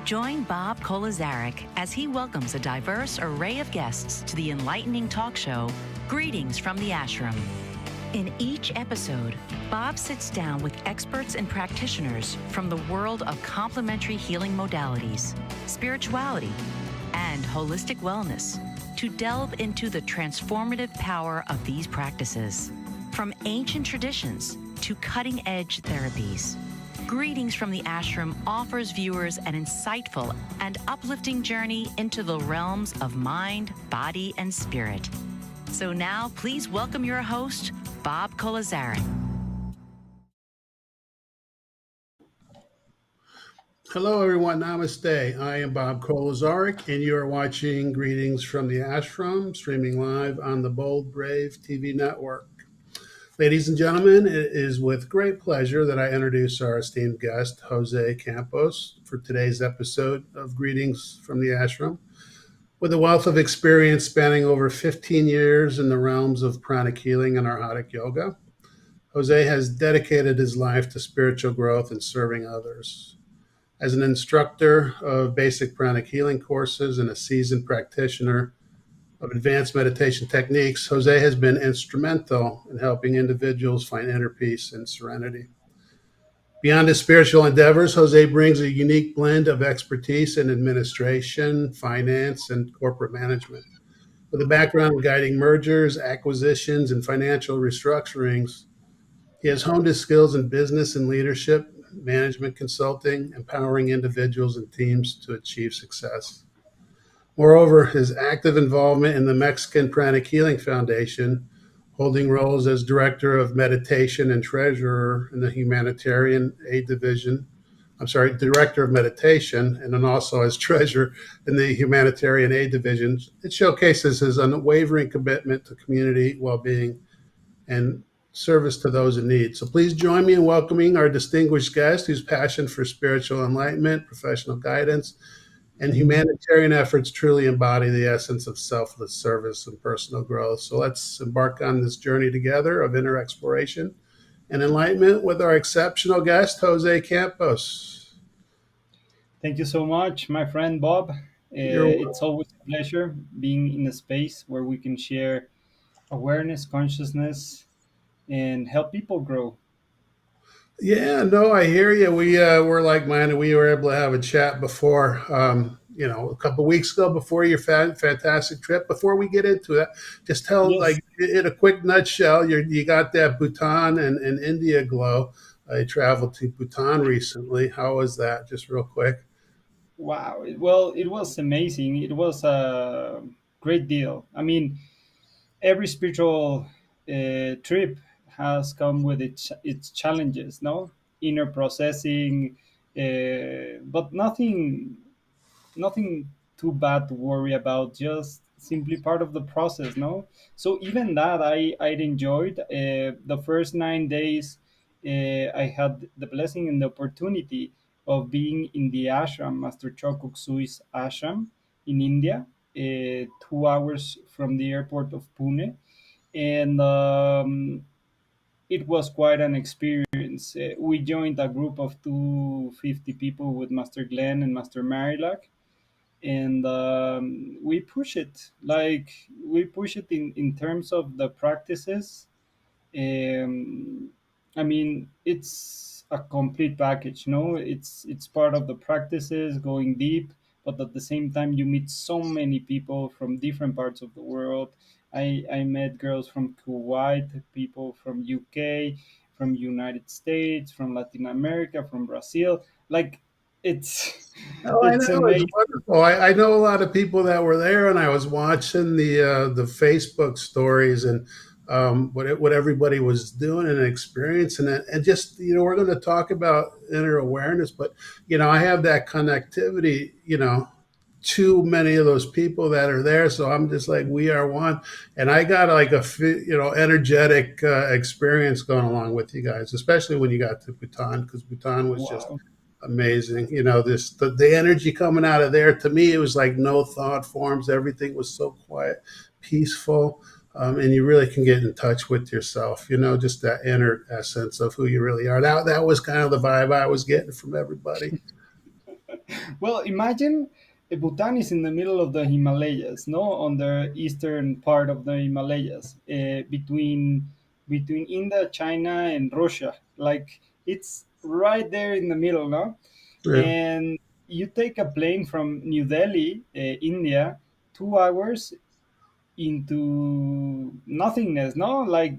Join Bob Kolazarik as he welcomes a diverse array of guests to the enlightening talk show, Greetings from the Ashram. In each episode, Bob sits down with experts and practitioners from the world of complementary healing modalities, spirituality, and holistic wellness to delve into the transformative power of these practices. From ancient traditions to cutting-edge therapies, Greetings from the Ashram offers viewers an insightful and uplifting journey into the realms of mind, body, and spirit. So now, please welcome your host, Bob Kolazarik. Hello, everyone. Namaste. I am Bob Kolazarik, and you are watching Greetings from the Ashram, streaming live on the Bold Brave TV network. Ladies and gentlemen, it is with great pleasure that I introduce our esteemed guest, Jose Campos, for today's episode of Greetings from the Ashram. With a wealth of experience spanning over 15 years in the realms of pranic healing and arhatic yoga, Jose has dedicated his life to spiritual growth and serving others. As an instructor of basic pranic healing courses and a seasoned practitioner of advanced meditation techniques, Jose has been instrumental in helping individuals find inner peace and serenity. Beyond his spiritual endeavors, Jose brings a unique blend of expertise in administration, finance, and corporate management. With a background in guiding mergers, acquisitions, and financial restructurings, he has honed his skills in business and leadership, management consulting, empowering individuals and teams to achieve success. Moreover, his active involvement in the Mexican Pranic Healing Foundation, holding roles as director of meditation and treasurer in the humanitarian aid division, director of meditation, and then also as treasurer in the humanitarian aid division, it showcases his unwavering commitment to community well-being and service to those in need. So please join me in welcoming our distinguished guest whose passion for spiritual enlightenment, professional guidance, and humanitarian efforts truly embody the essence of selfless service and personal growth. So let's embark on this journey together of inner exploration and enlightenment with our exceptional guest, Jose Campos. Thank you so much, my friend Bob. It's always a pleasure being in a space where we can share awareness, consciousness, and help people grow. Yeah, no, I hear you. We were like-minded. We were able to have a chat before, a couple of weeks ago before your fantastic trip. Before we get into that, just tell, Yes. in a quick nutshell, you got that Bhutan and India glow. I traveled to Bhutan recently. How was that? Just real quick. Wow. Well, it was amazing. It was a great deal. I mean, every spiritual trip has come with its challenges, no? Inner processing, but nothing too bad to worry about, just simply part of the process, no? So even that I enjoyed. The first 9 days, I had the blessing and the opportunity of being in the ashram, Master Chokuk Sui's ashram in India, 2 hours from the airport of Pune. And it was quite an experience. We joined a group of 250 people with Master Glenn and Master Marilak, and we push it in terms of the practices. um, I mean, it's a complete package, no? It's part of the practices, going deep, but at the same time you meet so many people from different parts of the world. I met girls from Kuwait, people from UK, from United States, from Latin America, from Brazil. Like, it's Oh, I it's know. It's amazing. wonderful. I know a lot of people that were there, and I was watching the Facebook stories and what everybody was doing and experiencing it. And just, we're going to talk about inner awareness, but, I have that connectivity, to many of those people that are there. So I'm just like, we are one. And I got like energetic experience going along with you guys, especially when you got to Bhutan, because Bhutan was just Wow. amazing. The energy coming out of there, to me, it was like no thought forms. Everything was so quiet, peaceful, and you really can get in touch with yourself. Just that inner essence of who you really are. That was kind of the vibe I was getting from everybody. Well, imagine Bhutan is in the middle of the Himalayas, no, on the eastern part of the Himalayas, between India, China, and Russia. Like it's right there in the middle, no. Yeah. And you take a plane from New Delhi, India, 2 hours into nothingness, no, like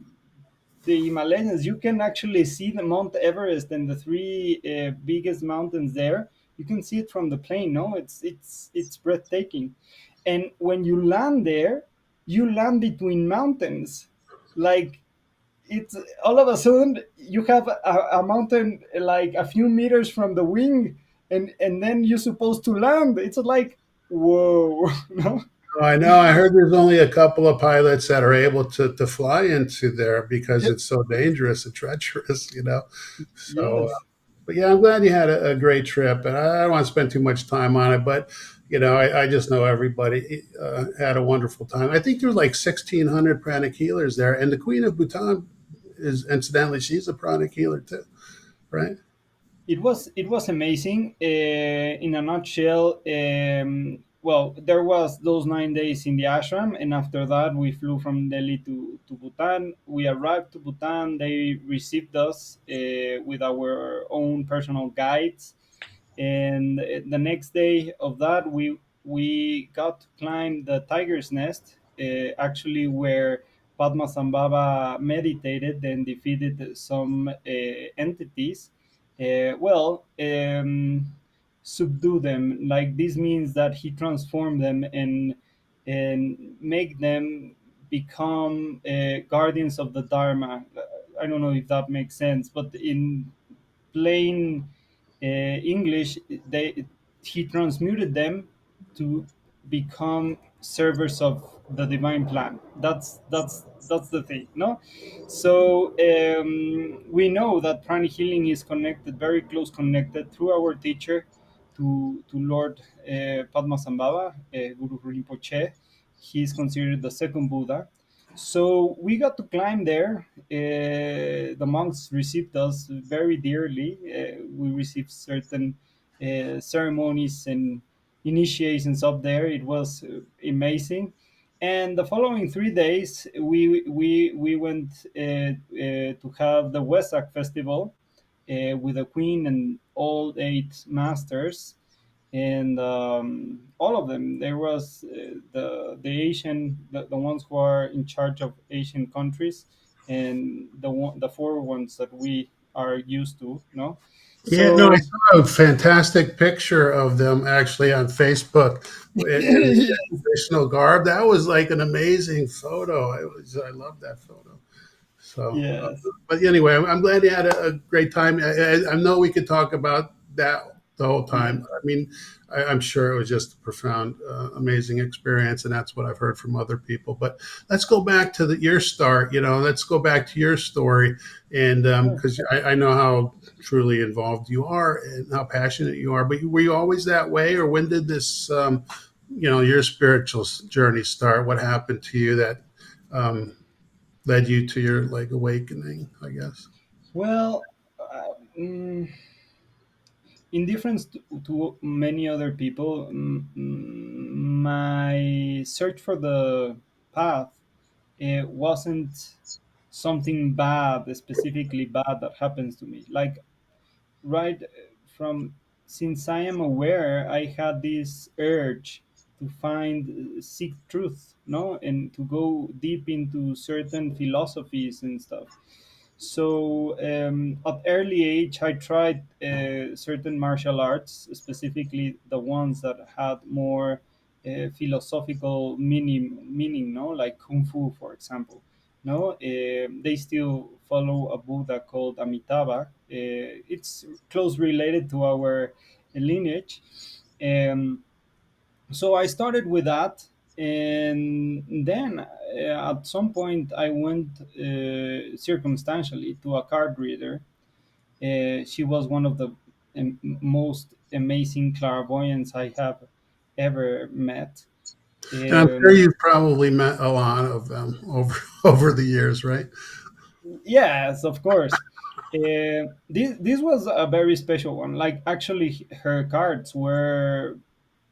the Himalayas. You can actually see the Mount Everest and the three biggest mountains there. You can see it from the plane. No, it's breathtaking. And when you land there, you land between mountains. Like it's all of a sudden you have a mountain like a few meters from the wing, and then you're supposed to land. It's like whoa, no? Oh, I know. I heard there's only a couple of pilots that are able to fly into there because it's so dangerous and treacherous, you know. So, Yes. but yeah, I'm glad you had a great trip, and I don't want to spend too much time on it, but I just know everybody had a wonderful time. I think there were like 1,600 pranic healers there, and the Queen of Bhutan is incidentally she's a pranic healer too, right? It was amazing. In a nutshell, well, there was those 9 days in the ashram, and after that, we flew from Delhi to Bhutan. We arrived to Bhutan. They received us with our own personal guides, and the next day of that, we got to climb the tiger's nest, actually where Padmasambhava meditated and defeated some entities. Well, subdue them. Like this means that he transformed them and make them become guardians of the Dharma. I don't know if that makes sense, but in plain English, they he transmuted them to become servers of the divine plan. That's the thing, no? So we know that pranic healing is connected, very close connected, through our teacher to Lord Padmasambhava, Guru Rinpoche. He is considered the second Buddha. So we got to climb there. The monks received us very dearly. We received certain ceremonies and initiations up there. It was amazing. And the following 3 days, we went to have the Wesak festival with the queen and all eight masters, and all of them. There was the ones who are in charge of Asian countries, and the four ones that we are used to. No, Yeah, no, I so saw a fantastic picture of them actually on Facebook in the traditional garb. That was like an amazing photo. I love that photo. So, yes, but anyway, I'm glad you had a great time. I know we could talk about that the whole yes, time. I mean, I'm sure it was just a profound, amazing experience, and that's what I've heard from other people. But let's go back to your start. Let's go back to your story, and sure. because I know how truly involved you are and how passionate you are. But were you always that way, or when did this, your spiritual journey start? What happened to you that um, led you to your like awakening, I guess? Well, mm, in difference to many other people, my search for the path, it wasn't something bad, specifically bad, that happens to me. Like right from since I am aware, I had this urge to find seek truth, no, and to go deep into certain philosophies and stuff. So at early age, I tried certain martial arts, specifically the ones that had more philosophical meaning, no, like kung fu, for example. No, they still follow a Buddha called Amitabha. It's close related to our lineage. Um, so I started with that, and then at some point I went circumstantially to a card reader. She was one of the most amazing clairvoyants I have ever met. And I'm sure Um, you've probably met a lot of them over over the years, right? yes, of course. This was a very special one. Like actually, her cards were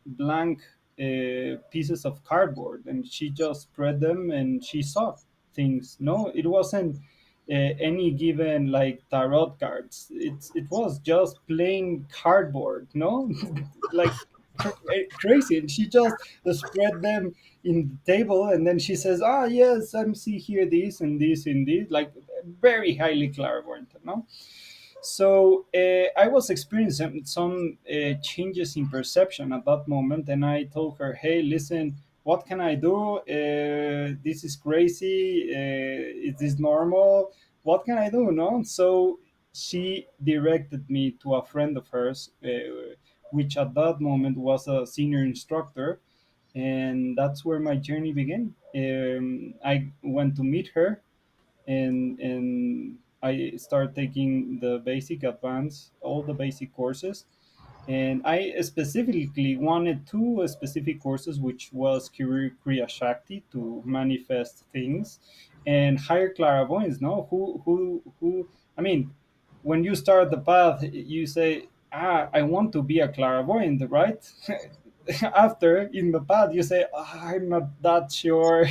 blank pieces of cardboard, and she just spread them and she saw things. No, it wasn't any given like tarot cards. It was just plain cardboard. No, like crazy, and she just spread them in the table, and then she says, "Ah, yes, I'm see here this and this and this," like very highly clairvoyant. No, so I was experiencing some changes in perception at that moment, and I told her, "Hey, listen, what can I do? This is crazy. Is this normal? What can I do?" No, so she directed me to a friend of hers, which at that moment was a senior instructor, and that's where my journey began. I went to meet her, and I started taking the basic, advanced, all the basic courses. And I specifically wanted two specific courses, which was Kriya Shakti to manifest things, and higher clairvoyance. No, who? I mean, when you start the path, you say, "Ah, I want to be a clairvoyant," right? After in the path, you say, "Ah, I'm not that sure,"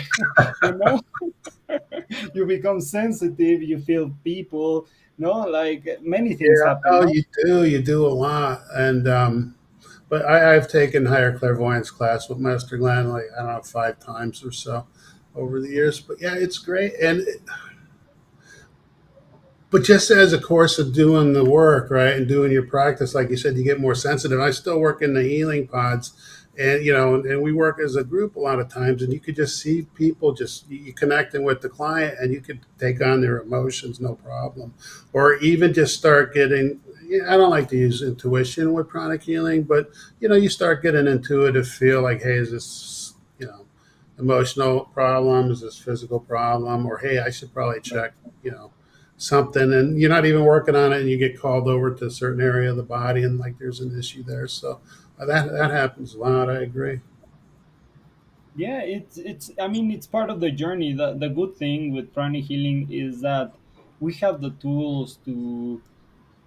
you know. You become sensitive, you feel people, no, like many things Yeah, happen, no, no. you do a lot, and but I've taken higher clairvoyance class with Master Glenn like I don't know 5 times or so over the years. But yeah, it's great, and but just as a course of doing the work, right, and doing your practice, like you said, you get more sensitive. I still work in the healing pods, and and we work as a group a lot of times, and you could just see people just you connecting with the client, and you could take on their emotions, no problem, or even just start getting. Yeah, I don't like to use intuition with pranic healing, but you start getting an intuitive feel like, hey, is this emotional problem? Is this physical problem? Or hey, I should probably check, you know something, and you're not even working on it and you get called over to a certain area of the body and like there's an issue there. So that happens a lot. I agree. Yeah, it's I mean, it's part of the journey. The good thing with pranic healing is that we have the tools to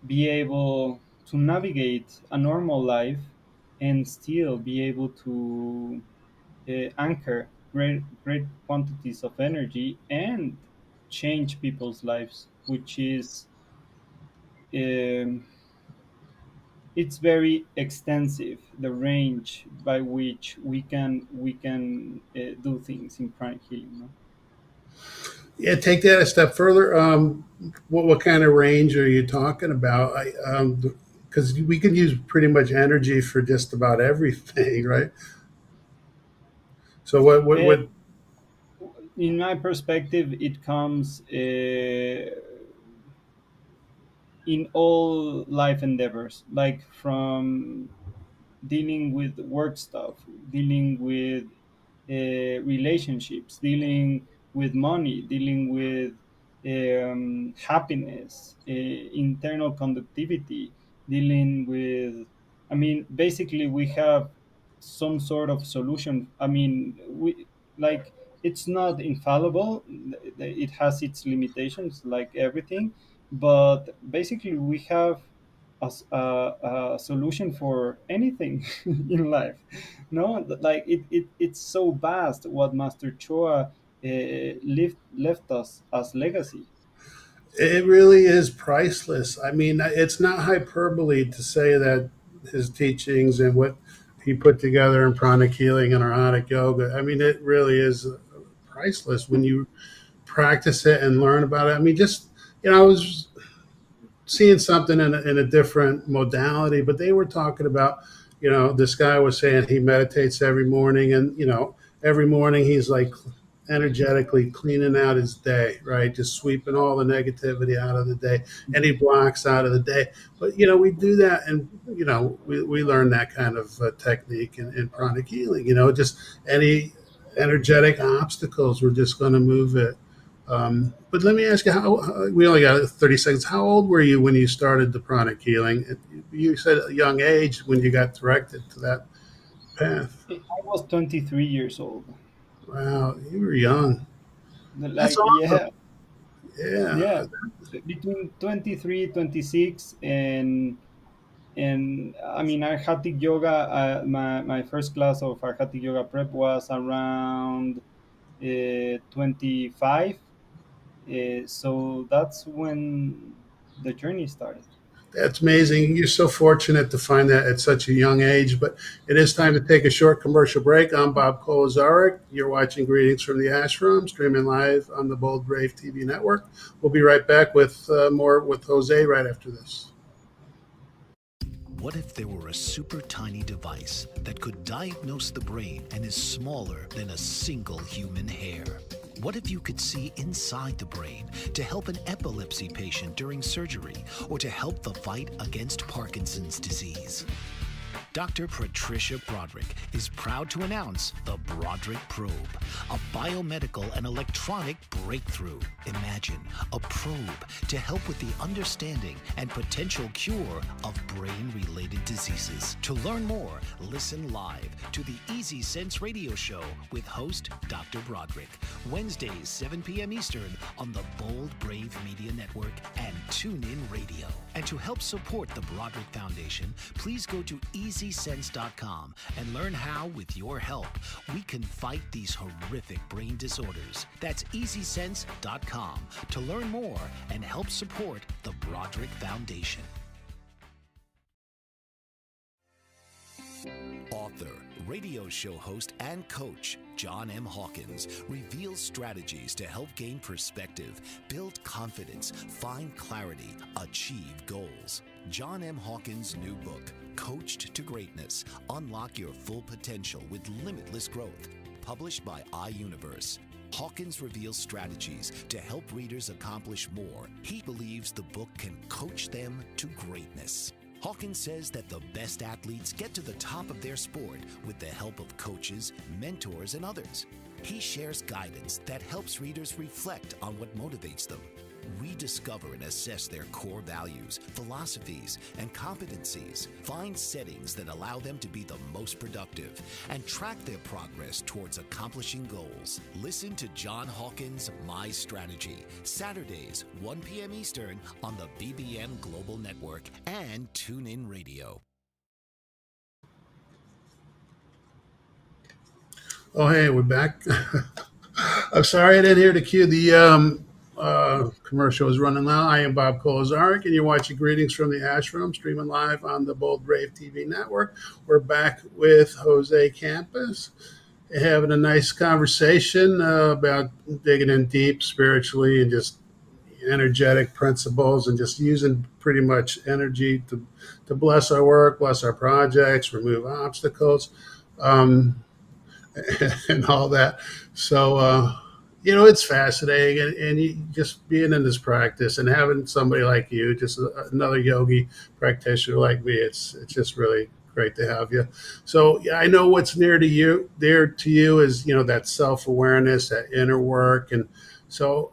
be able to navigate a normal life and still be able to anchor great quantities of energy and change people's lives, which is um, it's very extensive, the range by which we can do things in pranic healing, no? Yeah, take that a step further. What kind of range are you talking about? Because we can use pretty much energy for just about everything, right? So Uh, what in my perspective, it comes in all life endeavors, like from dealing with work stuff, dealing with relationships, dealing with money, dealing with happiness, internal conductivity, dealing with. I mean, basically, we have some sort of solution. I mean, we like it's not infallible. It has its limitations, like everything. But basically, we have a solution for anything in life. No, like it's so vast what Master Choa left us as legacy. it really is priceless. I mean, it's not hyperbole to say that his teachings and what he put together in pranic healing and aromatic yoga. I mean, it really is priceless when you practice it and learn about it. I mean, just I was seeing something in a different modality, but they were talking about, this guy was saying he meditates every morning, and every morning he's like energetically cleaning out his day, right? Just sweeping all the negativity out of the day, any blocks out of the day. But we do that, and we learn that kind of technique in pranic healing. Just any energetic obstacles, we're just going to move it. But let me ask you, we only got 30 seconds. How old were you when you started the pranic healing? You said a young age when you got directed to that path. I was 23 years old. Wow, you were young. That's Like, awesome. yeah, Yeah. yeah. between 23, 26, and I mean Arhatic yoga. My first class of Arhatic yoga prep was around 25. So that's when the journey started. That's amazing. You're so fortunate to find that at such a young age. But it is time to take a short commercial break. I'm Bob Kolazaric. You're watching Greetings from the Ashram, streaming live on the Bold Brave TV network. We'll be right back with more with Jose right after this. What if there were a super tiny device that could diagnose the brain and is smaller than a single human hair? What if you could see inside the brain to help an epilepsy patient during surgery or to help the fight against Parkinson's disease? Dr. Patricia Broderick is proud to announce the Broderick Probe, a biomedical and electronic breakthrough. Imagine a probe to help with the understanding and potential cure of brain-related diseases. To learn more, listen live to the Easy Sense radio show with host Dr. Broderick, Wednesdays 7 p.m. Eastern on the Bold Brave Media Network and TuneIn Radio. And to help support the Broderick Foundation, please go to EasySense.com and learn how, with your help, we can fight these horrific brain disorders. That's EasySense.com to learn more and help support the Broderick Foundation. Author, radio show host, and coach John M. Hawkins reveals strategies to help gain perspective, build confidence, find clarity, achieve goals. John M. Hawkins' new book, Coached to Greatness, Unlock Your Full Potential with Limitless Growth, published by iUniverse. Hawkins reveals strategies to help readers accomplish more. He believes the book can coach them to greatness. Hawkins says that the best athletes get to the top of their sport with the help of coaches, mentors, and others. He shares guidance that helps readers reflect on what motivates them, rediscover and assess their core values, philosophies, and competencies, find settings that allow them to be the most productive, and track their progress towards accomplishing goals. Listen to John Hawkins' My Strategy, Saturdays, 1 p.m. Eastern on the BBM Global Network and TuneIn Radio. Oh, hey, we're back. I'm sorry I didn't hear the cue. The commercial is running loud. I am Bob Kolazaric, and you're watching Greetings from the Ashram, streaming live on the Bold Brave TV network. We're back with Jose Campos, having a nice conversation about digging in deep spiritually and just energetic principles and just using pretty much energy to bless our work, bless our projects, remove obstacles. And all that. So, it's fascinating. And you just being in this practice and having somebody like you, just another yogi practitioner like me, it's just really great to have you. So yeah, I know what's there to you is, that self-awareness, that inner work. And so,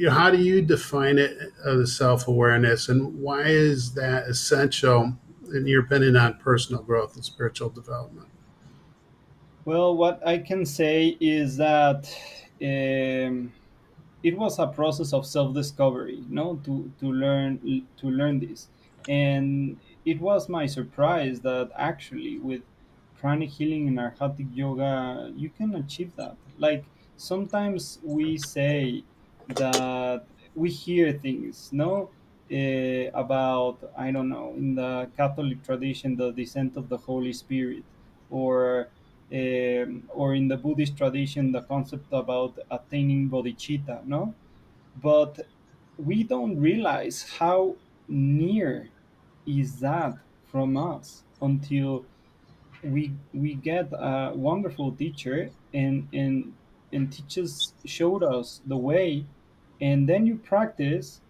how do you define it, the self-awareness, and why is that essential in your opinion on personal growth and spiritual development? Well, what I can say is that um, it was a process of self-discovery, to learn this, and it was my surprise that actually with pranic healing and arhatic yoga you can achieve that. Like sometimes we say that we hear things, no, about, I don't know, in the Catholic tradition, the descent of the Holy Spirit, or or in the Buddhist tradition, the concept about attaining bodhicitta, no? But we don't realize how near is that from us until we get a wonderful teacher and teachers showed us the way, and then you practice,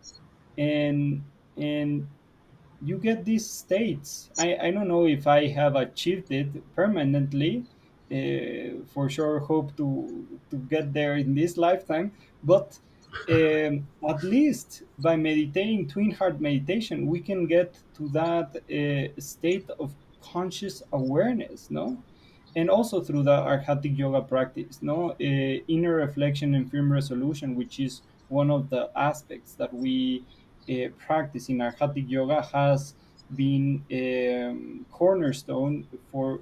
and you get these states. I don't know if I have achieved it permanently. For sure, hope to get there in this lifetime. But at least by meditating, twin heart meditation, we can get to that state of conscious awareness, no? And also through the arhatic yoga practice, no, inner reflection and firm resolution, which is one of the aspects that we practice in Arhatic yoga, has been cornerstone for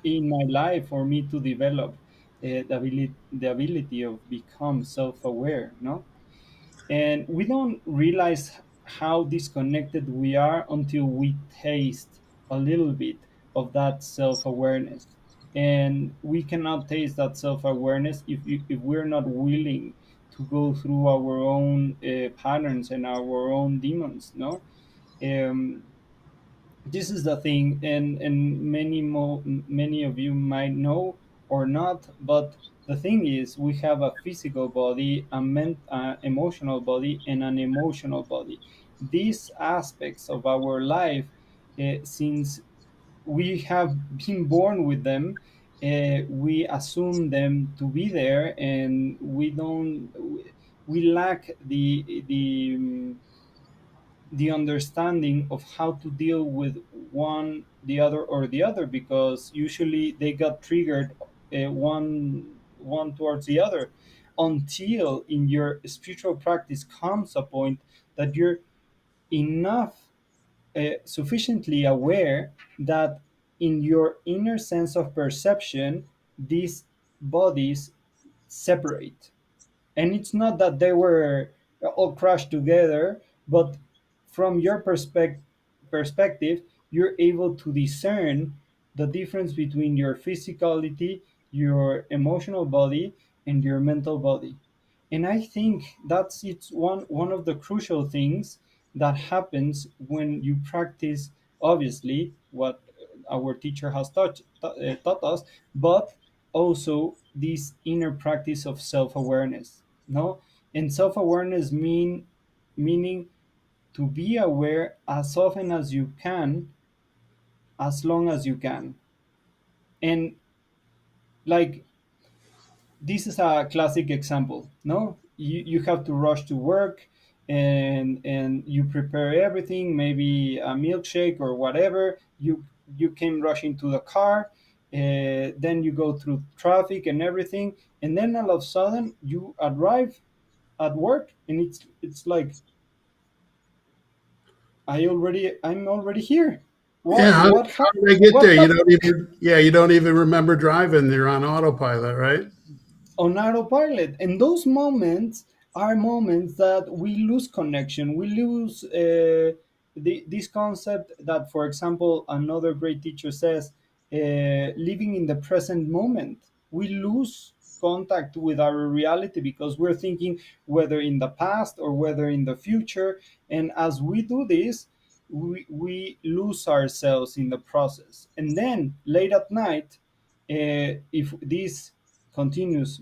in my life, for me to develop the ability of become self-aware, no? And we don't realize how disconnected we are until we taste a little bit of that self-awareness. And we cannot taste that self-awareness if we're not willing to go through our own patterns and our own demons, no? um, this is the thing, and many of you might know or not, but the thing is, we have a physical body, a emotional body, and an emotional body. These aspects of our life, since we have been born with them, we assume them to be there, and we lack the understanding of how to deal with one, the other, or the other, because usually they got triggered one towards the other, until in your spiritual practice comes a point that you're enough sufficiently aware that in your inner sense of perception, these bodies separate. And it's not that they were all crushed together, but from your perspective, you're able to discern the difference between your physicality, your emotional body, and your mental body. And I think that's it's one of the crucial things that happens when you practice, obviously, what our teacher has taught us, but also this inner practice of self-awareness, no? And self-awareness meaning to be aware as often as you can, as long as you can. And like, this is a classic example, no? You have to rush to work, and you prepare everything, maybe a milkshake or whatever. You came rushing to the car, then you go through traffic and everything, and then all of a sudden you arrive at work, and it's like, I'm already here. Yeah, what how, what how happened? did I get What there? You happened? don't even, yeah, you don't even remember driving. You're on autopilot, right? On autopilot. And those moments are moments that we lose connection. We lose this concept that, for example, another great teacher says, living in the present moment. We lose contact with our reality because we're thinking whether in the past or whether in the future. And as we do this, we lose ourselves in the process. And then late at night, if this continues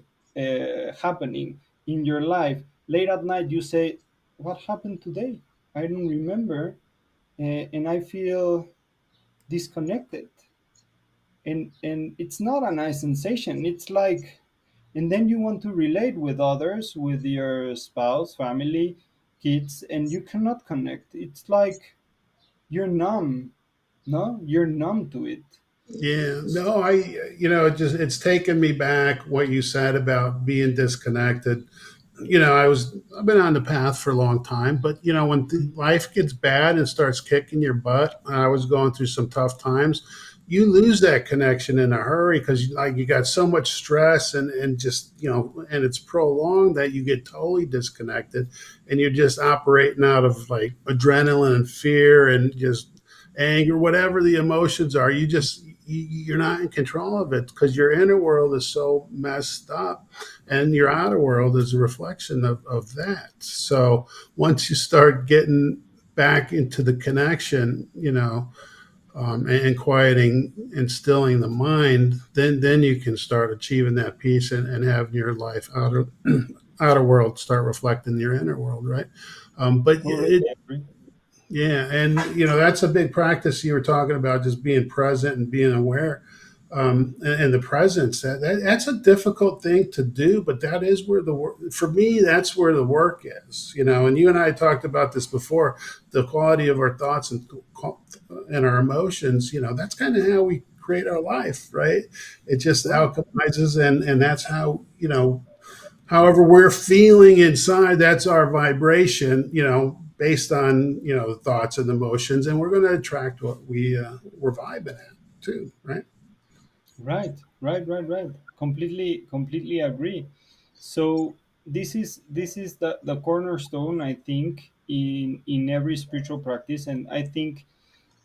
happening in your life, late at night you say, what happened today? I don't remember, and I feel disconnected. And it's not a nice sensation. It's like, and then you want to relate with others, with your spouse, family, kids, and you cannot connect. It's like you're numb. No, you're numb to it. Yeah, no, it's taken me back what you said about being disconnected. I've been on the path for a long time, but when life gets bad and starts kicking your butt, I was going through some tough times. You lose that connection in a hurry because like you got so much stress and just and it's prolonged that you get totally disconnected, and you're just operating out of like adrenaline and fear and just anger, whatever the emotions are. You're not in control of it because your inner world is so messed up, and your outer world is a reflection of that. So once you start getting back into the connection, and quieting and stilling the mind, then you can start achieving that peace and having your life outer world start reflecting your inner world, right? But Totally agree. yeah, and that's a big practice you were talking about, just being present and being aware, and the presence. That's a difficult thing to do, but that is where the work. For me, that's where the work is. And you and I talked about this before. The quality of our thoughts and our emotions. That's kind of how we create our life, right? It just Right. alchemizes, and that's how However, we're feeling inside, that's our vibration, based on, the thoughts and emotions, and we're going to attract what we're vibing at too, right? Right. Completely agree. So this is the cornerstone, I think, in every spiritual practice, and I think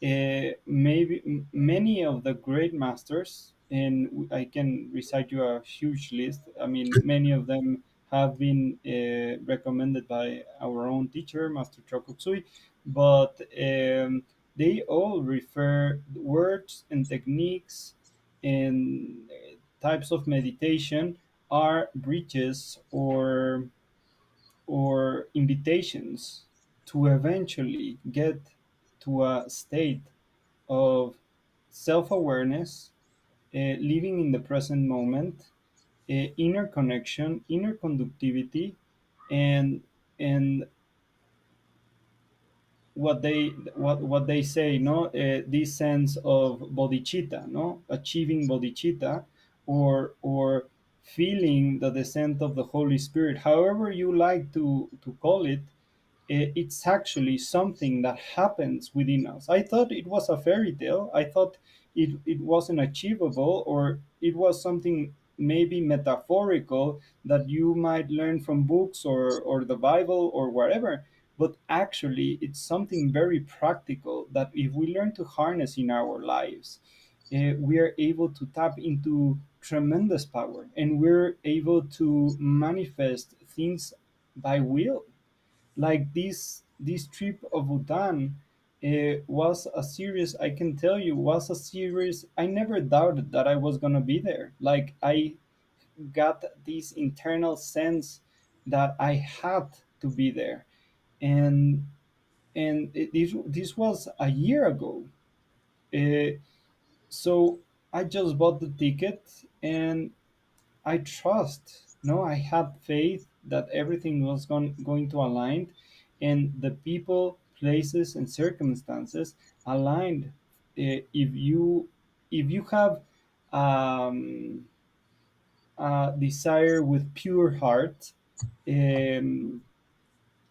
maybe many of the great masters, and I can recite you a huge list. I mean, many of them have been recommended by our own teacher, Master Chokutsui, but they all refer words and techniques and types of meditation are bridges or invitations to eventually get to a state of self awareness, living in the present moment, inner connection, inner conductivity, and and what they say, no, this sense of bodhicitta, no, achieving bodhicitta, or feeling the descent of the Holy Spirit, however you like to call it. It's actually something that happens within us. I thought it was a fairy tale. I thought it wasn't achievable, or it was something maybe metaphorical that you might learn from books or the Bible or whatever. But actually, it's something very practical that if we learn to harness in our lives, we are able to tap into tremendous power, and we're able to manifest things by will. Like this trip of Bhutan was a series, I can tell you, was a series. I never doubted that I was gonna be there. Like, I got this internal sense that I had to be there. And this was a year ago. uh, so I just bought the ticket, and I trust. No, I had faith that everything was going to align, and the people, places, and circumstances aligned. If you have um, a desire with pure heart, um,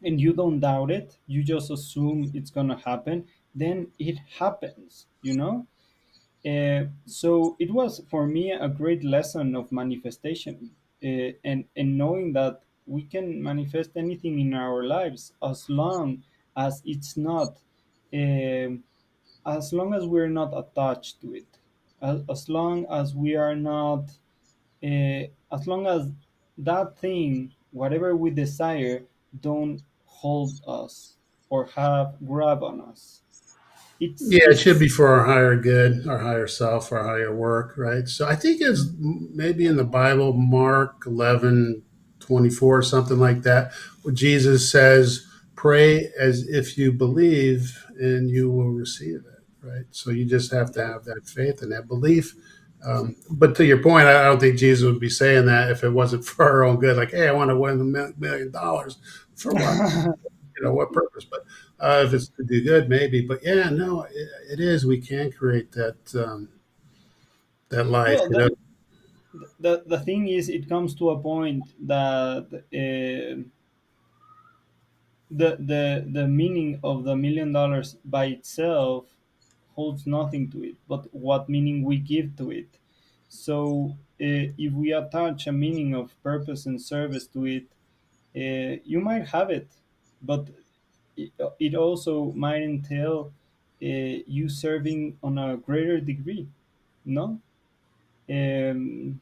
and you don't doubt it, you just assume it's gonna happen, then it happens. So it was for me a great lesson of manifestation, and knowing that we can manifest anything in our lives as long as it's not, um, as long as we're not attached to it, as long as we are not, as long as that thing, whatever we desire, don't hold us or have grab on us. It's Yeah, it should it's be for our higher good, our higher self, our higher work, right? So I think it's maybe in the Bible, Mark 11:24, something like that, where Jesus says, pray as if you believe and you will receive it, right? So you just have to have that faith and that belief. But to your point, I don't think Jesus would be saying that if it wasn't for our own good. Like, hey, I want to win $1 million. For what? What purpose? But if it's to do good, maybe. But yeah, no, it is. We can create that life. well, the thing is, it comes to a point that the meaning of the $1 million by itself holds nothing to it, but what meaning we give to it. So if we attach a meaning of purpose and service to it, you might have it, but it also might entail you serving on a greater degree. No. um,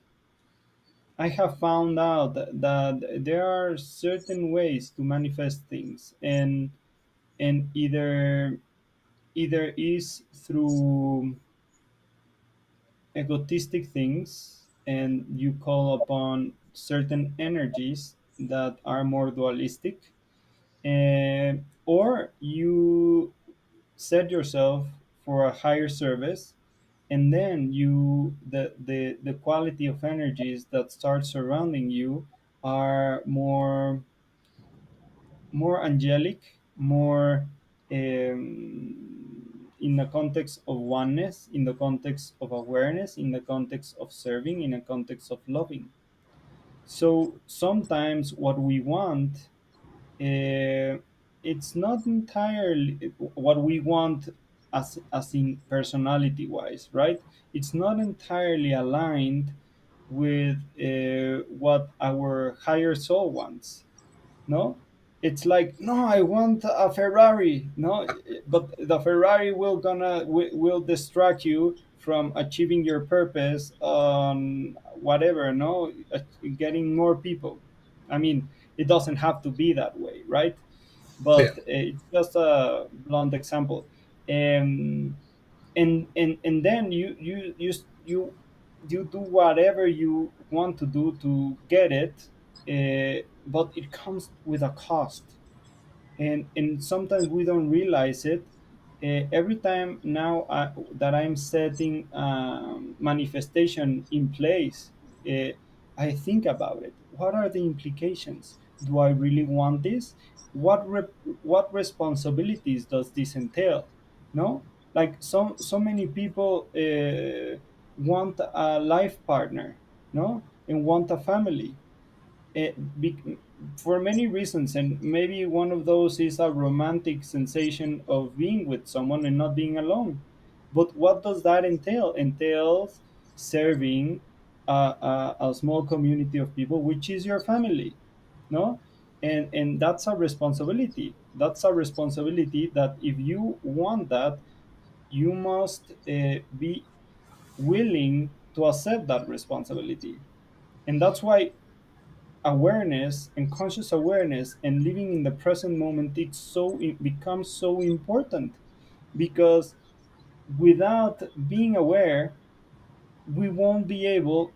I have found out that there are certain ways to manifest things, and either is through egotistic things, and you call upon certain energies that are more dualistic, or you set yourself for a higher service, and then the quality of energies that start surrounding you are more angelic, more in the context of oneness, in the context of awareness, in the context of serving, in the context of loving. So sometimes what we want, uh, it's not entirely what we want, as in personality wise, right? It's not entirely aligned with what our higher soul wants. No, it's like, no, I want a Ferrari. No, but the Ferrari will distract you from achieving your purpose on whatever. No, getting more people. I mean, it doesn't have to be that way, right? Yeah. But it's just a blunt example. um, and then you do whatever you want to do to get it, but it comes with a cost, and sometimes we don't realize it. Every time now that I'm setting manifestation in place, uh, I think about it. What are the implications? Do I really want this? What responsibilities does this entail? No, like so many people want a life partner, no, and want a family, eh, be, for many reasons, and maybe one of those is a romantic sensation of being with someone and not being alone. But what does that entail? Entails serving a small community of people, which is your family, no? And that's a responsibility. That's a responsibility that if you want that, you must be willing to accept that responsibility. And that's why awareness and conscious awareness and living in the present moment, it becomes so important, because without being aware, we won't be able,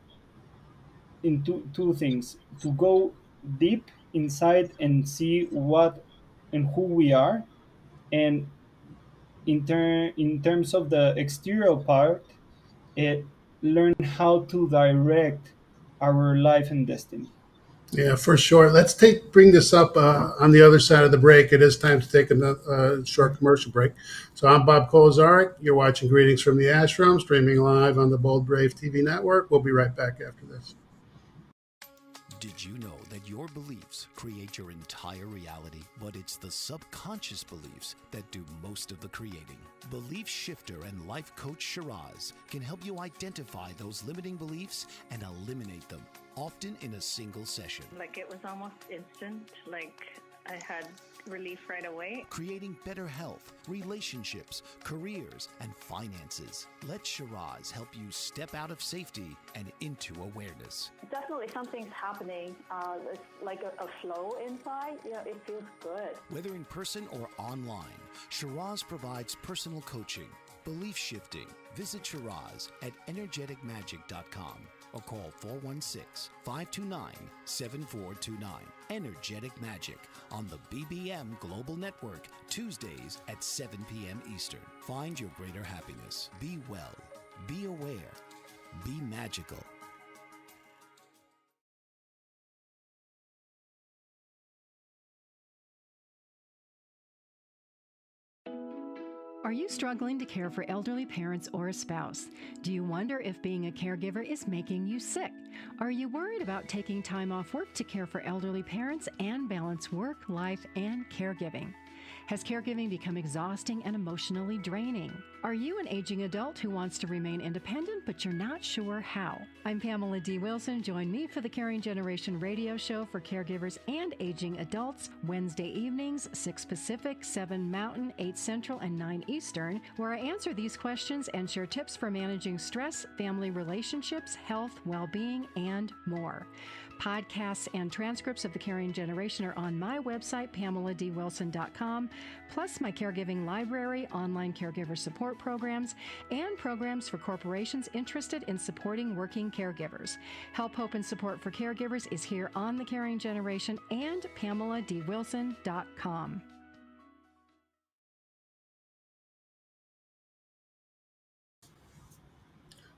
in two things, to go deep inside and see what and who we are, and in terms of the exterior part, it learn how to direct our life and destiny. Yeah, for sure. Let's bring this up on the other side of the break. It is time to take a short commercial break. So I'm Bob Kolazarek. You're watching Greetings from the Ashram, streaming live on the Bold Brave TV network. We'll be right back after this. Did you know that your beliefs create your entire reality? But it's the subconscious beliefs that do most of the creating. Belief shifter and life coach Shiraz can help you identify those limiting beliefs and eliminate them, often in a single session. Like it was almost instant, like I had relief right away. Creating better health, relationships, careers, and finances. Let Shiraz help you step out of safety and into awareness. Definitely something's happening. It's like a flow inside. You know, it feels good. Whether in person or online, Shiraz provides personal coaching, belief shifting. Visit Shiraz at energeticmagic.com or call 416-529-7429. Energetic Magic on the BBM Global Network, Tuesdays at 7 p.m. Eastern. Find your greater happiness. Be well. Be aware. Be magical. Are you struggling to care for elderly parents or a spouse? Do you wonder if being a caregiver is making you sick? Are you worried about taking time off work to care for elderly parents and balance work, life, and caregiving? Has caregiving become exhausting and emotionally draining? Are you an aging adult who wants to remain independent but you're not sure how? I'm Pamela D. Wilson. Join me for the Caring Generation radio show for caregivers and aging adults, Wednesday evenings, 6 Pacific, 7 Mountain, 8 Central, and 9 Eastern, where I answer these questions and share tips for managing stress, family relationships, health, well-being, and more. Podcasts and transcripts of The Caring Generation are on my website, PamelaDWilson.com, plus my caregiving library, online caregiver support programs, and programs for corporations interested in supporting working caregivers. Help, hope, and support for caregivers is here on The Caring Generation and PamelaDWilson.com.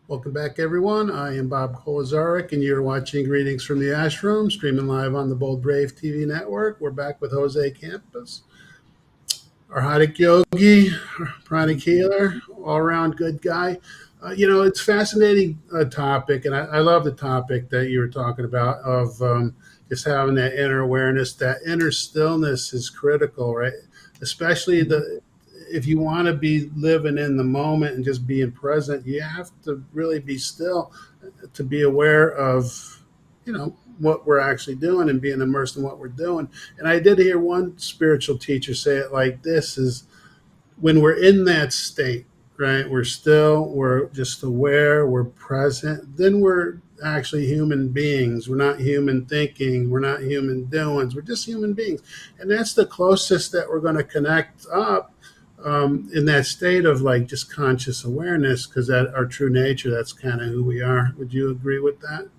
Welcome back, everyone. I am Bob Kolazarek, and you're watching Greetings from the Ashram, streaming live on the Bold Brave TV network. We're back with Jose Campos, our Haddock yogi, our pranic healer, all-around good guy. It's fascinating topic, and I love the topic that you were talking about of just having that inner awareness. That inner stillness is critical, right? Especially Mhm. the if you want to be living in the moment and just being present, you have to really be still to be aware of, what we're actually doing and being immersed in what we're doing. And I did hear one spiritual teacher say it like this: is when we're in that state, right? We're still, we're just aware, we're present, then we're actually human beings. We're not human thinking, we're not human doings, we're just human beings. And that's the closest that we're going to connect up in that state of like just conscious awareness, because that our true nature, that's kind of who we are. Would you agree with that?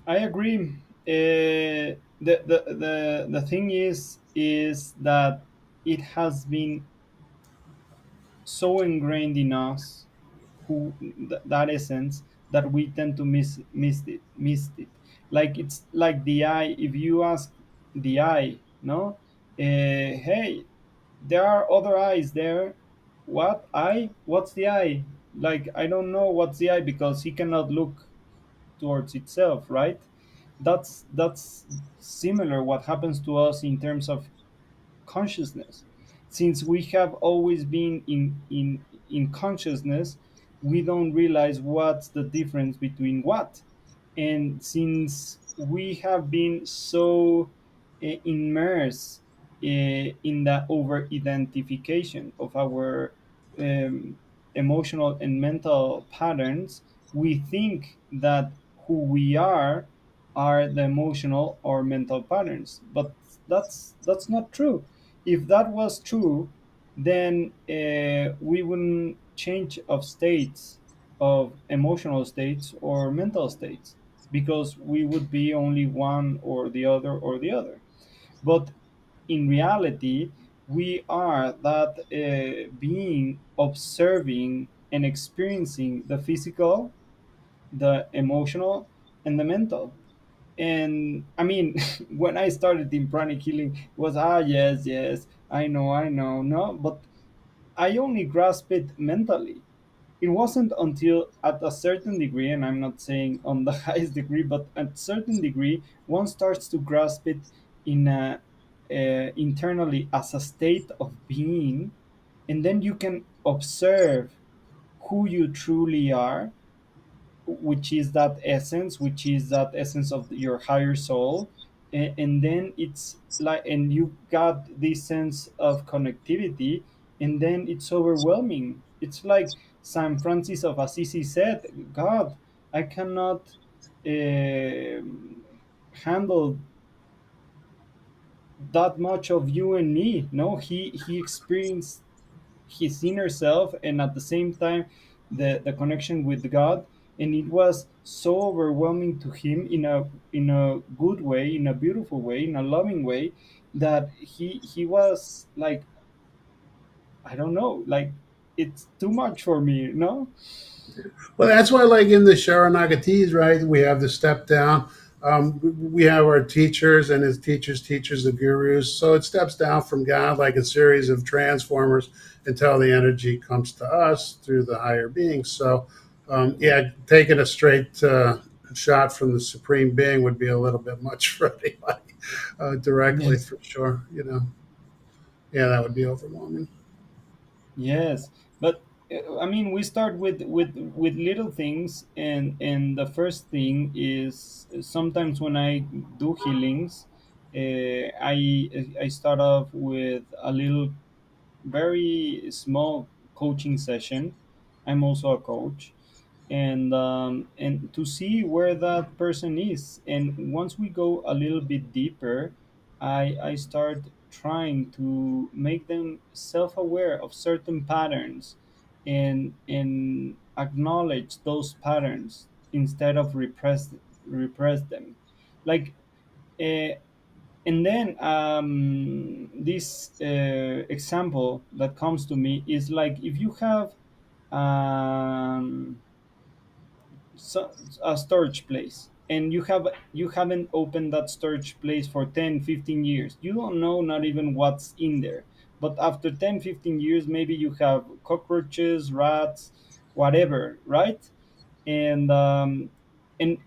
I agree. The thing is that it has been so ingrained in us, that essence, that we tend to miss it. Like it's like the eye. If you ask the eye, no, hey, there are other eyes there. What eye? What's the eye? Like I don't know what's the eye, because he cannot look towards itself, right? That's similar what happens to us in terms of consciousness. Since we have always been in consciousness, we don't realize what's the difference between what. And since we have been so immersed in the over identification of our um, emotional and mental patterns, we think that who we are the emotional or mental patterns, but that's not true. If that was true, then we wouldn't change of states, of emotional states or mental states, because we would be only one or the other. But in reality, we are that being observing and experiencing the physical, the emotional, and the mental. And I mean, when I started in pranic healing, it was yes, yes, I know, no, but I only grasped it mentally. It wasn't until at a certain degree, and I'm not saying on the highest degree, but at a certain degree, one starts to grasp it in a internally as a state of being, and then you can observe who you truly are, which is that essence of your higher soul. And then it's like, and you got this sense of connectivity, and then it's overwhelming. It's like San Francis of Assisi said, God, I cannot handle that much of you and me. No, he experienced his inner self, and at the same time the connection with God, and it was so overwhelming to him in a good way, in a beautiful way, in a loving way, that he was like, I don't know, like it's too much for me, no? Well, that's why, like in the Sharanagatis, right, we have the step down. We have our teachers and his teachers' teachers, the gurus. So it steps down from God like a series of transformers until the energy comes to us through the higher beings. So, yeah, taking a straight shot from the supreme being would be a little bit much for anybody directly, Yes. for sure. Yeah, that would be overwhelming. Yes, but I mean, we start with little things, and the first thing is sometimes when I do healings, I start off with a little, very small coaching session. I'm also a coach, and to see where that person is. And once we go a little bit deeper, I start trying to make them self-aware of certain patterns, and acknowledge those patterns instead of repress them. Like uh, and then this example that comes to me is like, if you have um, so, a storage place, and you haven't opened that storage place for 10, 15 years, you don't know not even what's in there. But after 10, 15 years, maybe you have cockroaches, rats, whatever, right? And um, and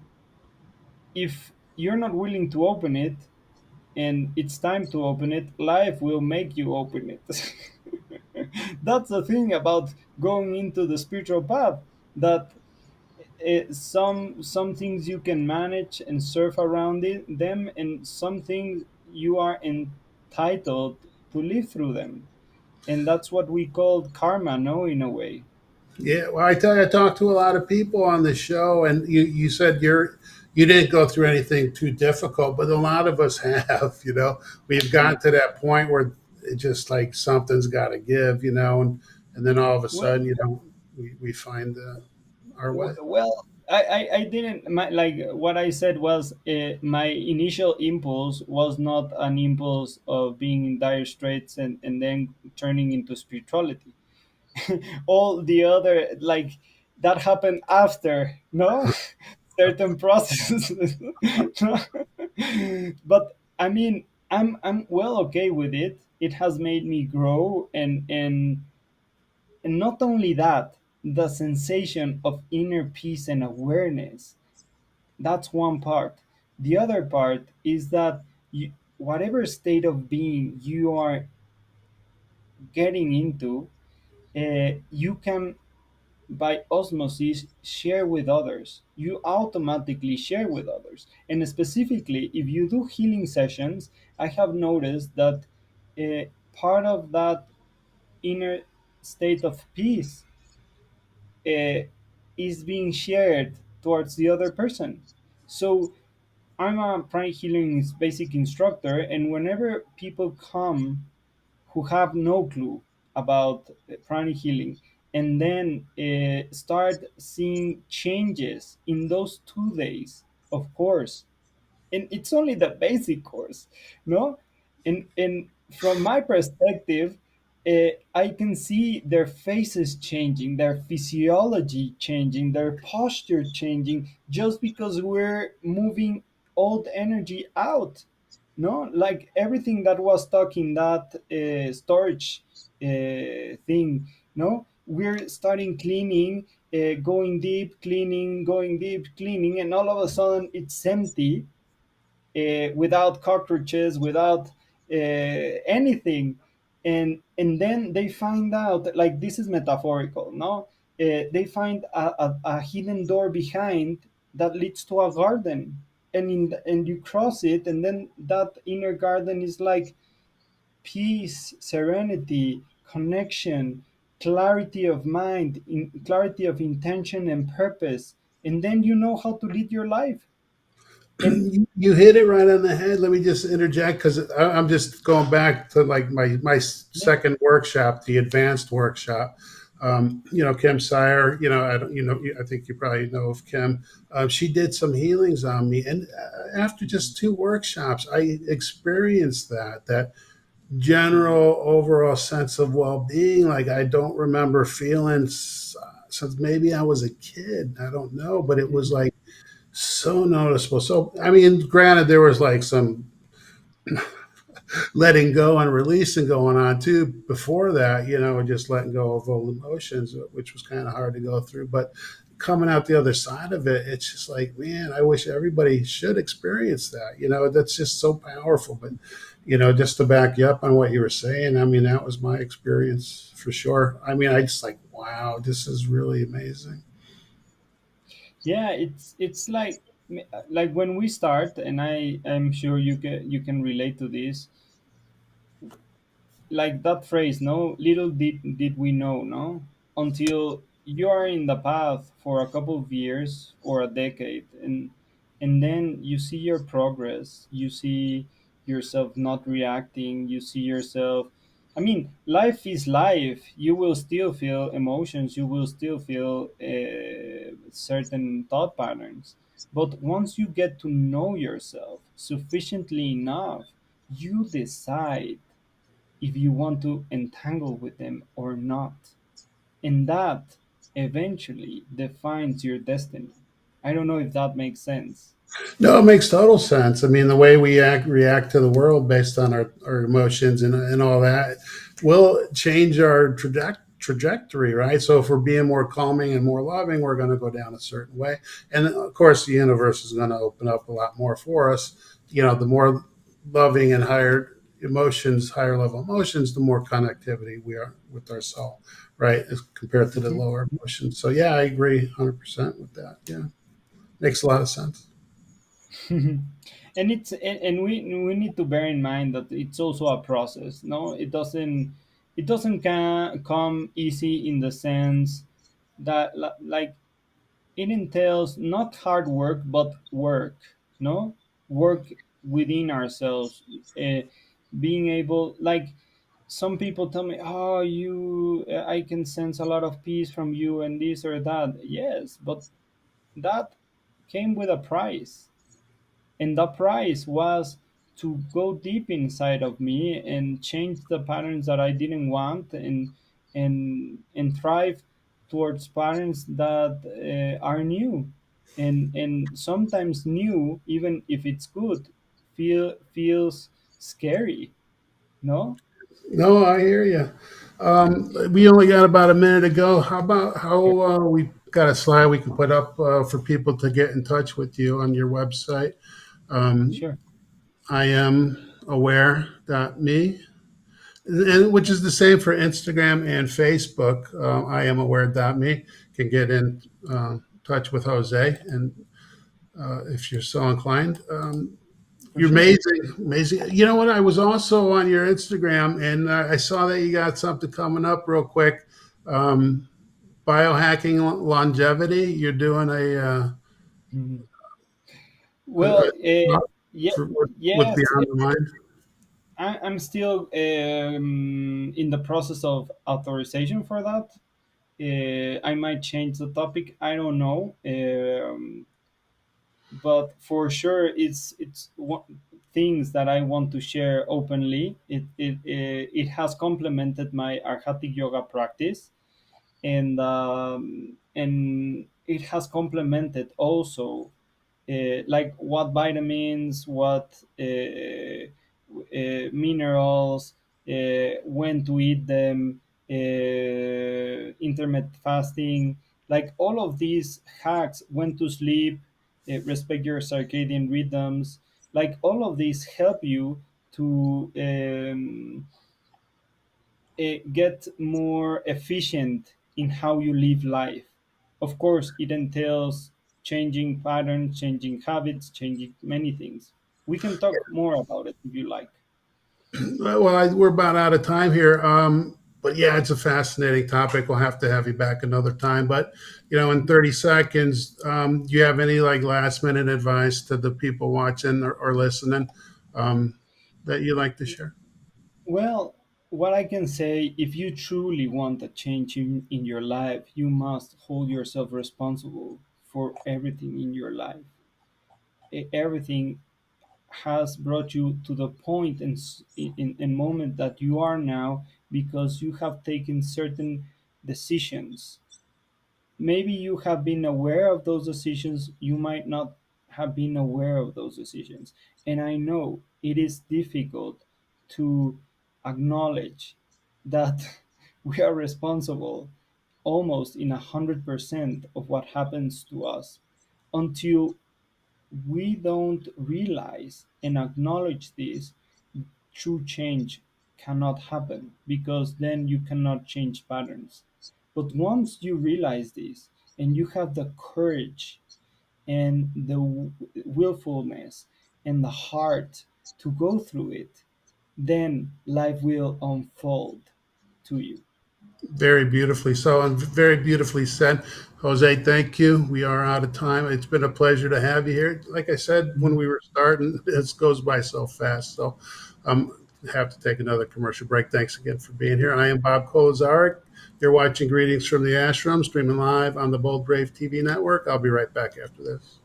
if you're not willing to open it, and it's time to open it, life will make you open it. That's the thing about going into the spiritual path, that some things you can manage and surf around them, and some things you are entitled to live through them, and that's what we call karma, no, in a way. Yeah, well, I tell you, I talked to a lot of people on the show, and you said you didn't go through anything too difficult, but a lot of us have. We've Mm. gotten to that point where it just like something's got to give, and then all of a Well, sudden, we find our way. well, I didn't like what I said was, my initial impulse was not an impulse of being in dire straits and then turning into spirituality. All the other, like, that happened after, no, certain processes. No? But I mean, I'm well okay with it. It has made me grow, and not only that, the sensation of inner peace and awareness, that's one part. The other part is that whatever state of being you are getting into, you can, by osmosis, share with others. You automatically share with others. And specifically, if you do healing sessions, I have noticed that part of that inner state of peace uh, is being shared towards the other person. So I'm a pranic healing basic instructor, and whenever people come who have no clue about pranic healing, and then start seeing changes in those 2 days of course, and it's only the basic course, no, and from my perspective, I can see their faces changing, their physiology changing, their posture changing, just because we're moving old energy out, no, like everything that was stuck in that storage thing, no, we're starting cleaning, going deep, cleaning, going deep, cleaning, and all of a sudden it's empty, without cockroaches, without anything, and then they find out, like, this is metaphorical, no, they find a hidden door behind that leads to a garden, and you cross it, and then that inner garden is like peace, serenity, connection, clarity of mind, clarity of intention and purpose, and then you know how to lead your life. And You hit it right on the head. Let me just interject because I'm just going back to like my yeah. second workshop, the advanced workshop. Kim Sire. I don't. I think you probably know of Kim. She did some healings on me, and after just two workshops, I experienced that general overall sense of well-being. Like I don't remember feeling since maybe I was a kid. I don't know, but it was Mhm. like so noticeable. So, I mean, granted, there was like some letting go and releasing going on too before that, and just letting go of old emotions, which was kind of hard to go through. But coming out the other side of it, it's just like, man, I wish everybody should experience that. That's just so powerful. But, just to back you up on what you were saying, I mean, that was my experience for sure. I mean, I just like, wow, this is really amazing. Yeah, it's like when we start, and I'm sure you can relate to this, like that phrase, no, little did we know, no, until you are in the path for a couple of years or a decade, and then you see your progress, you see yourself not reacting, you see yourself, I mean, life is life, you will still feel emotions, you will still feel certain thought patterns, but once you get to know yourself sufficiently enough, you decide if you want to entangle with them or not. And that eventually defines your destiny. I don't know if that makes sense. No, it makes total sense. I mean, the way we react to the world based on our emotions and all that will change our trajectory, right? So if we're being more calming and more loving, we're going to go down a certain way. And of course, the universe is going to open up a lot more for us. The more loving and higher emotions, higher level emotions, the more connectivity we are with our soul, right? As compared to the lower emotions. So yeah, I agree 100% with that. Yeah. Makes a lot of sense. And we need to bear in mind that it's also a process. No, it doesn't come easy in the sense that like it entails not hard work but work. No, work within ourselves, being able, like, some people tell me, oh, I can sense a lot of peace from you and this or that. Yes, but that came with a price, and the price was to go deep inside of me and change the patterns that I didn't want, and thrive towards patterns that are new, and sometimes new, even if it's good, feels scary. No. No, I hear you. We only got about a minute to go. How we got a slide we can put up for people to get in touch with you on your website? Um, Sure. I am aware.me, and which is the same for Instagram and Facebook. I am aware.me can get in touch with Jose, and if you're so inclined. For You're sure. amazing, amazing. You know what? I was also on your Instagram, and I saw that you got something coming up real quick. Um, Biohacking longevity. You're doing Mhm. a, Well, a yeah, for, with yes. Beyond the Mind. I'm still in the process of authorization for that. I might change the topic. I don't know, but for sure, things that I want to share openly. It has complemented my arhatic yoga practice, and it has complemented also, like what vitamins, what minerals, when to eat them, intermittent fasting, like all of these hacks, when to sleep, respect your circadian rhythms, like all of these help you to get more efficient in how you live life. Of course, it entails changing patterns, changing habits, changing many things. We can talk more about it if you like. Well, we're about out of time here. But yeah, it's a fascinating topic. We'll have to have you back another time. But in 30 seconds, do you have any like last minute advice to the people watching or listening that you'd like to share? Well, what I can say, if you truly want a change in your life, you must hold yourself responsible for everything in your life. Everything has brought you to the point in moment that you are now, because you have taken certain decisions. Maybe you have been aware of those decisions, you might not have been aware of those decisions. And I know it is difficult to acknowledge that we are responsible almost in 100% of what happens to us, until we don't realize and acknowledge this. True change cannot happen, because then you cannot change patterns. But once you realize this, and you have the courage and the willfulness and the heart to go through it, then life will unfold to you. Very beautifully so, and very beautifully said. Jose, thank you. We are out of time. It's been a pleasure to have you here. Like I said when we were starting, this goes by so fast. So have to take another commercial break. Thanks again for being here. I am Bob Kolazaric. You're watching Greetings from the Ashram, streaming live on the Bold Brave TV network. I'll be right back after this.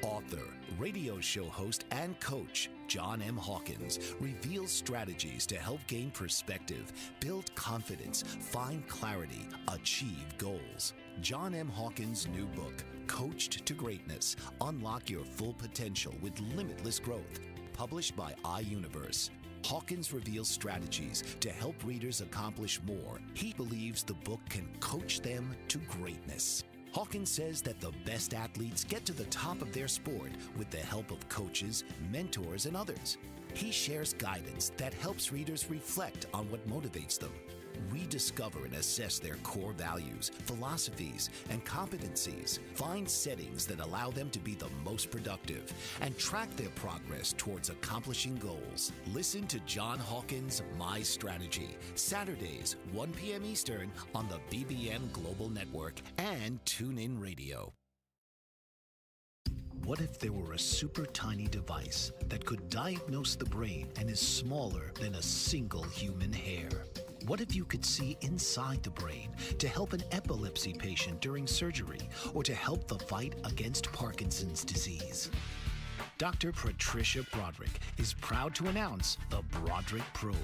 Author, radio show host, and coach John M. Hawkins reveals strategies to help gain perspective, build confidence, find clarity, achieve goals. John M. Hawkins' new book, Coached to Greatness: Unlock Your Full Potential with Limitless Growth, published by iUniverse. Hawkins reveals strategies to help readers accomplish more. He believes the book can coach them to greatness. Hawkins says that the best athletes get to the top of their sport with the help of coaches, mentors, and others. He shares guidance that helps readers reflect on what motivates them, rediscover and assess their core values, philosophies, and competencies, find settings that allow them to be the most productive, and track their progress towards accomplishing goals. Listen to John Hawkins' My Strategy, Saturdays, 1 p.m. Eastern on the BBM Global Network and TuneIn Radio. What if there were a super tiny device that could diagnose the brain and is smaller than a single human hair? What if you could see inside the brain to help an epilepsy patient during surgery or to help the fight against Parkinson's disease? Dr. Patricia Broderick is proud to announce the Broderick Probe,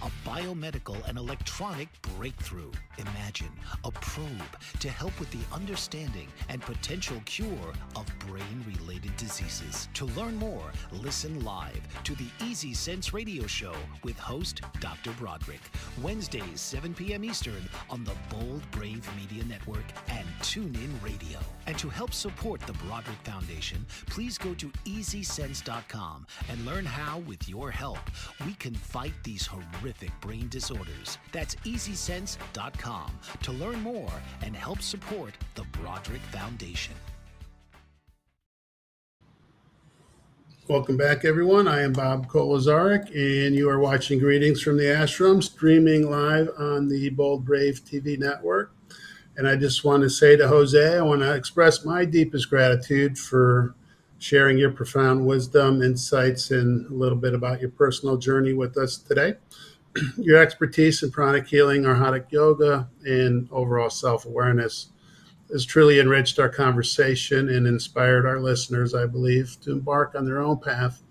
a biomedical and electronic breakthrough. Imagine a probe to help with the understanding and potential cure of brain-related diseases. To learn more, listen live to the Easy Sense radio show with host Dr. Broderick, Wednesdays, 7 p.m. Eastern on the Bold Brave Media Network and TuneIn Radio. And to help support the Broderick Foundation, please go to EasySense.com and learn how, with your help, we can fight these horrific brain disorders. That's EasySense.com to learn more and help support the Broderick Foundation. Welcome back, everyone. I am Bob Kolazarek, and you are watching Greetings from the Ashram, streaming live on the Bold Brave TV network. And I just want to say to Jose, I want to express my deepest gratitude for sharing your profound wisdom, insights, and a little bit about your personal journey with us today. Your expertise in pranic healing, arhatic yoga, and overall self-awareness has truly enriched our conversation and inspired our listeners, I believe, to embark on their own path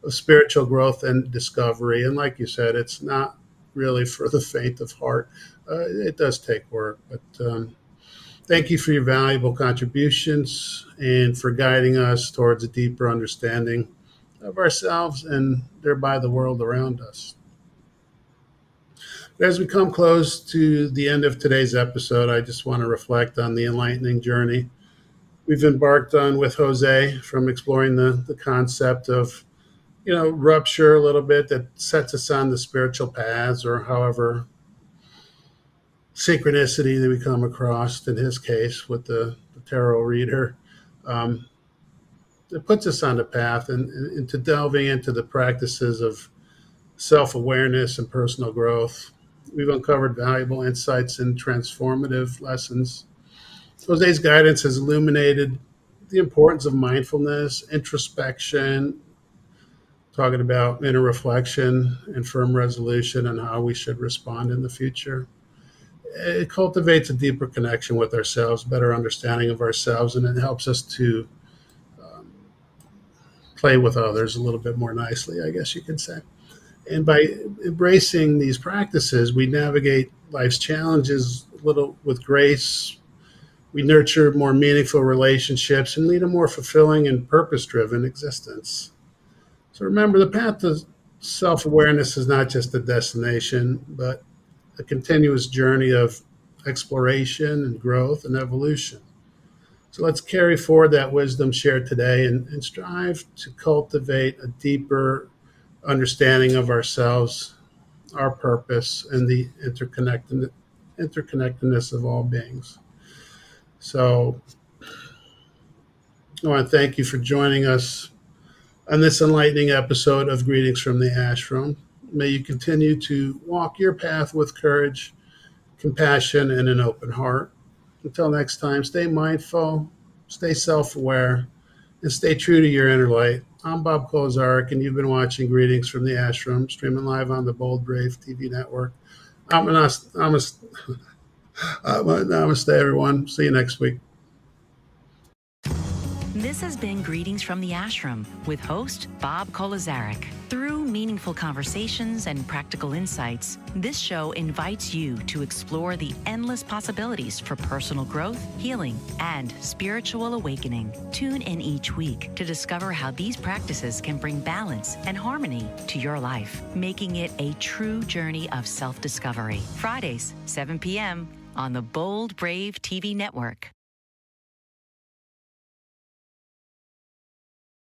of spiritual growth and discovery. And like you said, it's not really for the faint of heart. It does take work, but thank you for your valuable contributions and for guiding us towards a deeper understanding of ourselves and thereby the world around us. As we come close to the end of today's episode, I just want to reflect on the enlightening journey we've embarked on with Jose, from exploring the concept of, rupture a little bit that sets us on the spiritual paths, or however synchronicity that we come across, in his case with the tarot reader, it puts us on the path and into delving into the practices of self-awareness and personal growth. We've uncovered valuable insights and transformative lessons. Jose's guidance has illuminated the importance of mindfulness, introspection, talking about inner reflection and firm resolution and how we should respond in the future. It cultivates a deeper connection with ourselves, better understanding of ourselves, and it helps us to play with others a little bit more nicely, I guess you could say. And by embracing these practices, we navigate life's challenges a little with grace. We nurture more meaningful relationships and lead a more fulfilling and purpose-driven existence. So remember, the path to self-awareness is not just a destination, but a continuous journey of exploration and growth and evolution. So let's carry forward that wisdom shared today and strive to cultivate a deeper understanding of ourselves, our purpose, and the interconnectedness of all beings. So I want to thank you for joining us on this enlightening episode of Greetings from the Ashram. May you continue to walk your path with courage, compassion, and an open heart. Until next time, stay mindful, stay self-aware, and stay true to your inner light. I'm Bob Kolazarek, and you've been watching Greetings from the Ashram, streaming live on the Bold Brave TV network. Namaste, everyone. See you next week. This has been Greetings from the Ashram with host Bob Kolazarik. Through meaningful conversations and practical insights, this show invites you to explore the endless possibilities for personal growth, healing, and spiritual awakening. Tune in each week to discover how these practices can bring balance and harmony to your life, making it a true journey of self-discovery. Fridays, 7 p.m. on the Bold Brave TV network.